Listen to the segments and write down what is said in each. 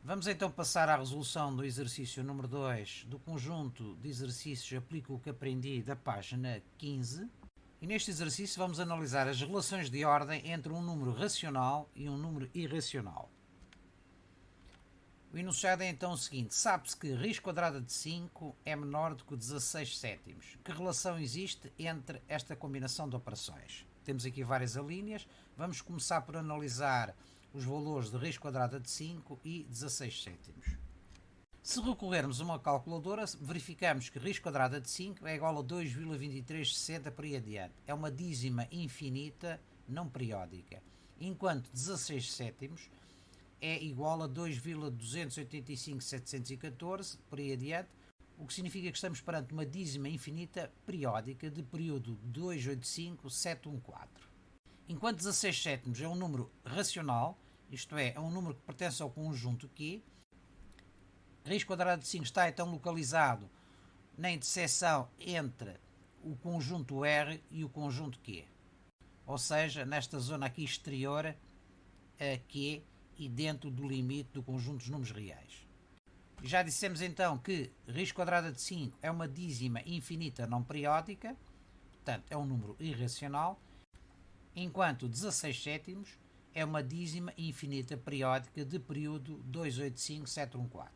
Vamos então passar à resolução do exercício número 2 do conjunto de exercícios Aplico o que aprendi da página 15. E neste exercício vamos analisar as relações de ordem entre um número racional e um número irracional. O enunciado é então o seguinte: sabe-se que raiz quadrada de 5 é menor do que 16 sétimos. Que relação existe entre esta combinação de operações? Temos aqui várias alíneas. Vamos começar por analisar os valores de raiz quadrada de 5 e 16 sétimos. Se recorrermos a uma calculadora, verificamos que raiz quadrada de 5 é igual a 2,2360 por aí adiante. É uma dízima infinita não periódica. Enquanto 16 sétimos é igual a 2,285714 por aí adiante, o que significa que estamos perante uma dízima infinita periódica de período 285714. Enquanto 16 sétimos é um número racional, isto é um número que pertence ao conjunto Q, raiz quadrada de 5 está então localizado na interseção entre o conjunto R e o conjunto Q. Ou seja, nesta zona aqui exterior a Q e dentro do limite do conjunto dos números reais. Já dissemos então que raiz quadrada de 5 é uma dízima infinita não periódica, portanto é um número irracional, enquanto 16 sétimos é uma dízima infinita periódica de período 285714.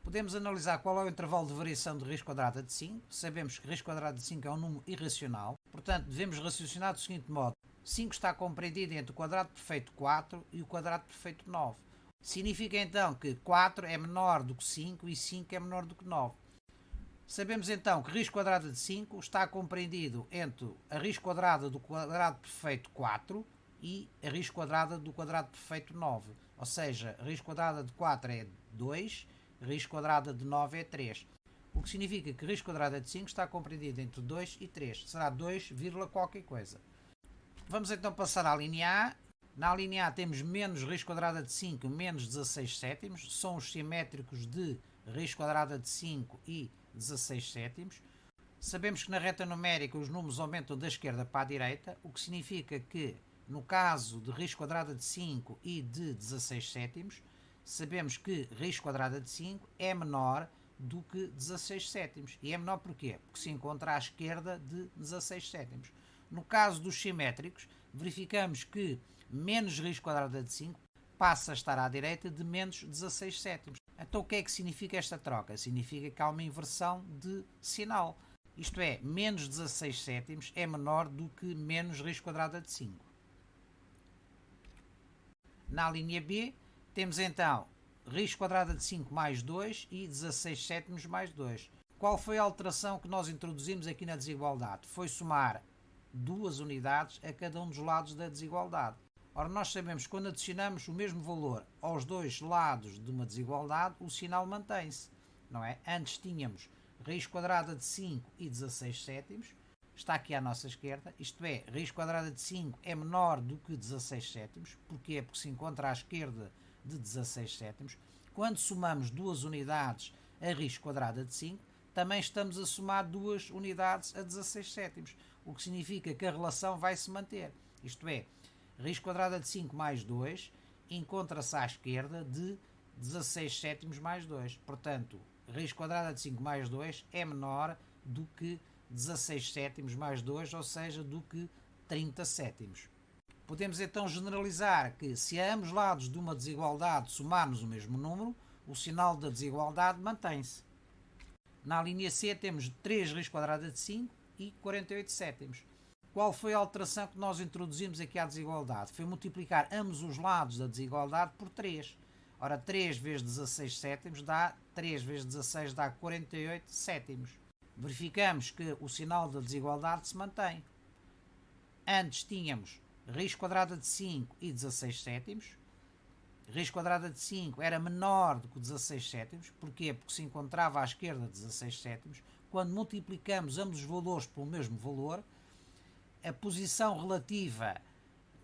Podemos analisar qual é o intervalo de variação de raiz quadrada de 5. Sabemos que raiz quadrada de 5 é um número irracional, portanto devemos raciocinar do seguinte modo: 5 está compreendido entre o quadrado perfeito 4 e o quadrado perfeito 9. Significa então que 4 é menor do que 5 e 5 é menor do que 9. Sabemos então que raiz quadrada de 5 está compreendido entre a raiz quadrada do quadrado perfeito 4 e a raiz quadrada do quadrado perfeito 9. Ou seja, a raiz quadrada de 4 é 2, a raiz quadrada de 9 é 3. O que significa que a raiz quadrada de 5 está compreendida entre 2 e 3. Será 2, qualquer coisa. Vamos então passar à linha A. Na linha A temos menos raiz quadrada de 5 menos 16 sétimos. São os simétricos de raiz quadrada de 5 e 16 sétimos. Sabemos que na reta numérica os números aumentam da esquerda para a direita, o que significa que no caso de raiz quadrada de 5 e de 16 sétimos, sabemos que raiz quadrada de 5 é menor do que 16 sétimos. E é menor porquê? Porque se encontra à esquerda de 16 sétimos. No caso dos simétricos, verificamos que menos raiz quadrada de 5 passa a estar à direita de menos 16 sétimos. Então o que é que significa esta troca? Significa que há uma inversão de sinal. Isto é, menos 16 sétimos é menor do que menos raiz quadrada de 5. Na linha B, temos então raiz quadrada de 5 mais 2 e 16 sétimos mais 2. Qual foi a alteração que nós introduzimos aqui na desigualdade? Foi somar duas unidades a cada um dos lados da desigualdade. Ora, nós sabemos que quando adicionamos o mesmo valor aos dois lados de uma desigualdade, o sinal mantém-se, não é? Antes tínhamos raiz quadrada de 5 e 16 sétimos, está aqui à nossa esquerda, isto é, raiz quadrada de 5 é menor do que 16 sétimos, porquê? Porque se encontra à esquerda de 16 sétimos. Quando somamos duas unidades a raiz quadrada de 5, também estamos a somar duas unidades a 16 sétimos, o que significa que a relação vai se manter. Isto é, raiz quadrada de 5 mais 2 encontra-se à esquerda de 16 sétimos mais 2. Portanto, raiz quadrada de 5 mais 2 é menor do que 16 sétimos mais 2, ou seja, do que 30 sétimos. Podemos então generalizar que se a ambos lados de uma desigualdade somarmos o mesmo número, o sinal da desigualdade mantém-se. Na linha C temos 3 raiz quadrada de 5 e 48 sétimos. Qual foi a alteração que nós introduzimos aqui à desigualdade? Foi multiplicar ambos os lados da desigualdade por 3. Ora, 3 vezes 16 sétimos dá 3 vezes 16 dá 48 sétimos. Verificamos que o sinal da desigualdade se mantém. Antes tínhamos raiz quadrada de 5 e 16 sétimos. Raiz quadrada de 5 era menor do que 16 sétimos. Porquê? Porque se encontrava à esquerda de 16 sétimos. Quando multiplicamos ambos os valores pelo mesmo valor, a posição relativa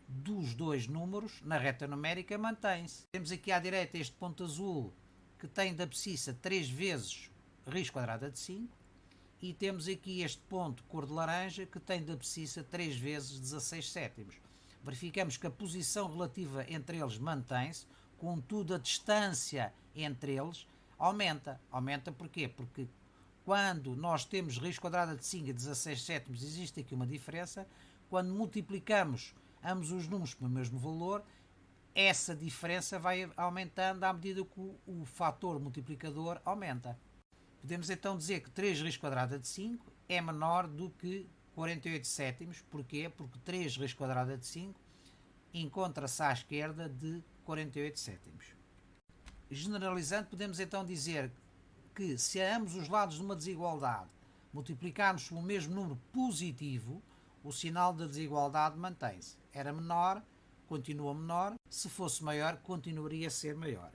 dos dois números na reta numérica mantém-se. Temos aqui à direita este ponto azul que tem da abscissa 3 vezes raiz quadrada de 5 e temos aqui este ponto cor de laranja que tem da abscissa 3 vezes 16 sétimos. Verificamos que a posição relativa entre eles mantém-se, contudo a distância entre eles aumenta. Aumenta porquê? Porque quando nós temos raiz quadrada de 5 e 16 sétimos, existe aqui uma diferença. Quando multiplicamos ambos os números pelo mesmo valor, essa diferença vai aumentando à medida que o fator multiplicador aumenta. Podemos então dizer que 3 raiz quadrada de 5 é menor do que 48 sétimos. Porquê? Porque 3 raiz quadrada de 5 encontra-se à esquerda de 48 sétimos. Generalizando, podemos então dizer que se a ambos os lados de uma desigualdade multiplicarmos pelo mesmo número positivo, o sinal da desigualdade mantém-se. Era menor, continua menor. Se fosse maior, continuaria a ser maior.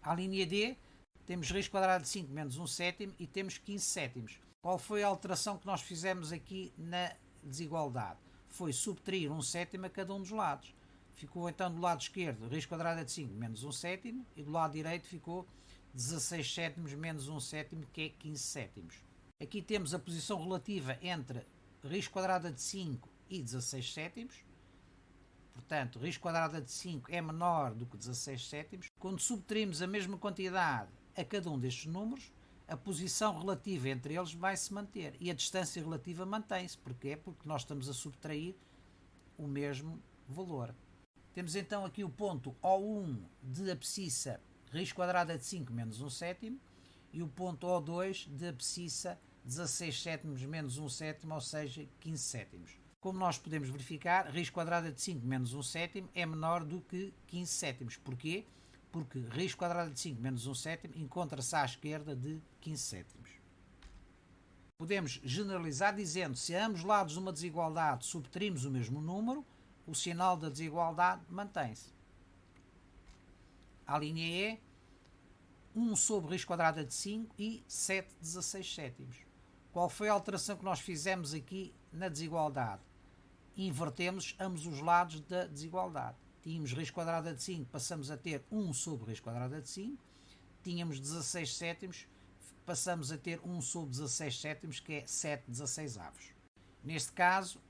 À linha D, temos raiz quadrada de 5 menos 1 sétimo e temos 15 sétimos. Qual foi a alteração que nós fizemos aqui na desigualdade? Foi subtrair 1 sétimo a cada um dos lados. Ficou então do lado esquerdo raiz quadrada de 5 menos 1 sétimo e do lado direito ficou 16 sétimos menos 1 sétimo, que é 15 sétimos. Aqui temos a posição relativa entre raiz quadrada de 5 e 16 sétimos. Portanto, raiz quadrada de 5 é menor do que 16 sétimos. Quando subtraímos a mesma quantidade a cada um destes números, a posição relativa entre eles vai se manter e a distância relativa mantém-se. Porquê? Porque nós estamos a subtrair o mesmo valor. Temos então aqui o ponto O1 de abscissa raiz quadrada de 5 menos 1 sétimo e o ponto O2 de abscissa 16 sétimos menos 1 sétimo, ou seja, 15 sétimos. Como nós podemos verificar, raiz quadrada de 5 menos 1 sétimo é menor do que 15 sétimos. Porquê? Porque raiz quadrada de 5 menos 1 sétimo encontra-se à esquerda de 15 sétimos. Podemos generalizar dizendo que se a ambos os lados de uma desigualdade subtraímos o mesmo número, o sinal da desigualdade mantém-se. A linha E, 1 sobre raiz quadrada de 5 e 7 16 sétimos. Qual foi a alteração que nós fizemos aqui na desigualdade? Invertemos ambos os lados da desigualdade. Tínhamos raiz quadrada de 5, passamos a ter 1 sobre raiz quadrada de 5. Tínhamos 16 sétimos, passamos a ter 1 sobre 16 sétimos, que é 7 16avos. Neste caso,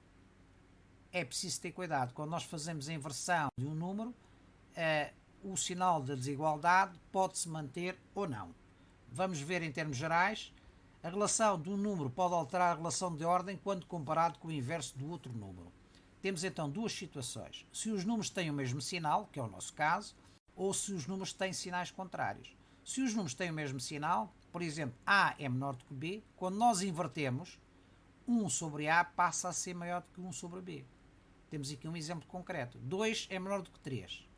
é preciso ter cuidado. Quando nós fazemos a inversão de um número, o sinal da desigualdade pode-se manter ou não. Vamos ver em termos gerais. A relação de um número pode alterar a relação de ordem quando comparado com o inverso do outro número. Temos então duas situações. Se os números têm o mesmo sinal, que é o nosso caso, ou se os números têm sinais contrários. Se os números têm o mesmo sinal, por exemplo, A é menor do que B, quando nós invertemos, 1 sobre A passa a ser maior do que 1 sobre B. Temos aqui um exemplo concreto. 2 é menor do que 3.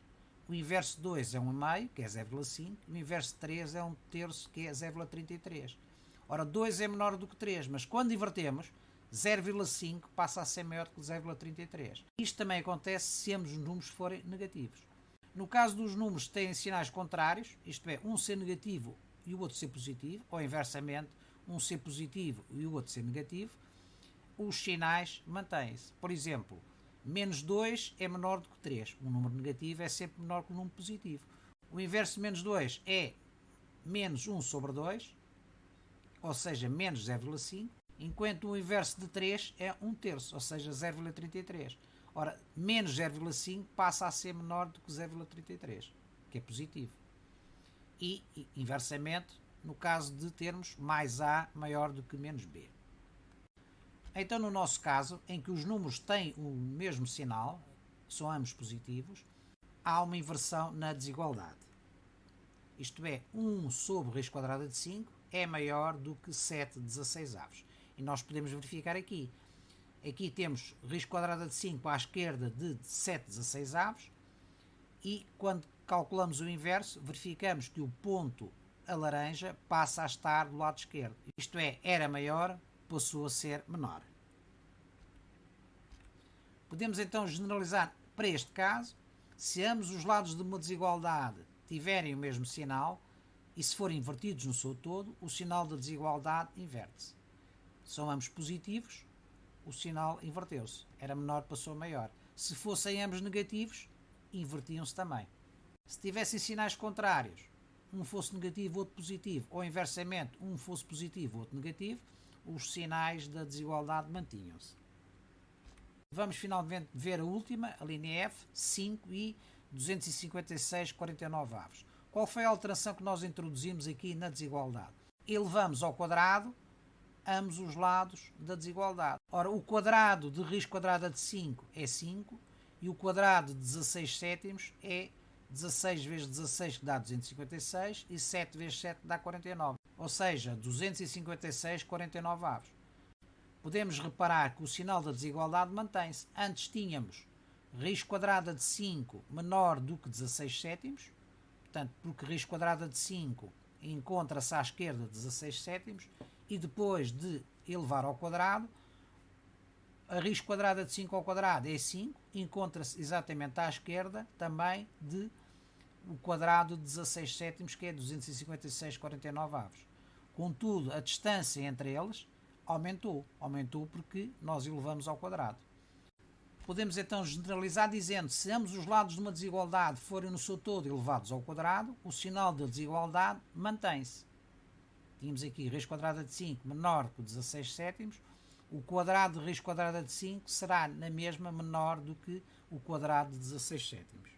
O inverso de 2 é 1,5, que é 0,5. O inverso de 3 é 1 terço, que é 0,33. Ora, 2 é menor do que 3, mas quando invertemos, 0,5 passa a ser maior que 0,33. Isto também acontece se ambos os números forem negativos. No caso dos números que têm sinais contrários, isto é, um ser negativo e o outro ser positivo, ou inversamente, um ser positivo e o outro ser negativo, os sinais mantêm-se. Por exemplo, menos 2 é menor do que 3. Um número negativo é sempre menor que um número positivo. O inverso de menos 2 é menos 1 sobre 2, ou seja, menos 0,5, enquanto o inverso de 3 é 1 terço, ou seja, 0,33. Ora, menos 0,5 passa a ser menor do que 0,33, que é positivo. E, inversamente, no caso de termos mais A maior do que menos B. Então, no nosso caso, em que os números têm o mesmo sinal, são ambos positivos, há uma inversão na desigualdade. Isto é, 1 sobre raiz quadrada de 5 é maior do que 7 16avos. E nós podemos verificar aqui. Aqui temos raiz quadrada de 5 à esquerda de 7 16avos e quando calculamos o inverso, verificamos que o ponto a laranja passa a estar do lado esquerdo. Isto é, era maior, passou a ser menor. Podemos então generalizar para este caso, se ambos os lados de uma desigualdade tiverem o mesmo sinal e se forem invertidos no seu todo, o sinal da desigualdade inverte-se. São ambos positivos, o sinal inverteu-se. Era menor, passou a maior. Se fossem ambos negativos, invertiam-se também. Se tivessem sinais contrários, um fosse negativo, outro positivo, ou inversamente, um fosse positivo, outro negativo, os sinais da desigualdade mantinham-se. Vamos finalmente ver a última, a linha F, 5 e 256,49. Qual foi a alteração que nós introduzimos aqui na desigualdade? Elevamos ao quadrado ambos os lados da desigualdade. Ora, o quadrado de raiz quadrada de 5 é 5 e o quadrado de 16 sétimos é 16 vezes 16, que dá 256, e 7 vezes 7 dá 49. Ou seja, 256,49. Podemos reparar que o sinal da desigualdade mantém-se. Antes tínhamos raiz quadrada de 5 menor do que 16 sétimos, portanto, porque raiz quadrada de 5 encontra-se à esquerda 16 sétimos, e depois de elevar ao quadrado, a raiz quadrada de 5 ao quadrado é 5, encontra-se exatamente à esquerda também de o quadrado de 16 sétimos, que é 256,49. Contudo, a distância entre eles aumentou porque nós elevamos ao quadrado. Podemos então generalizar dizendo: se ambos os lados de uma desigualdade forem no seu todo elevados ao quadrado, o sinal da desigualdade mantém-se. Tínhamos aqui raiz quadrada de 5 menor que 16 sétimos, o quadrado de raiz quadrada de 5 será na mesma menor do que o quadrado de 16 sétimos.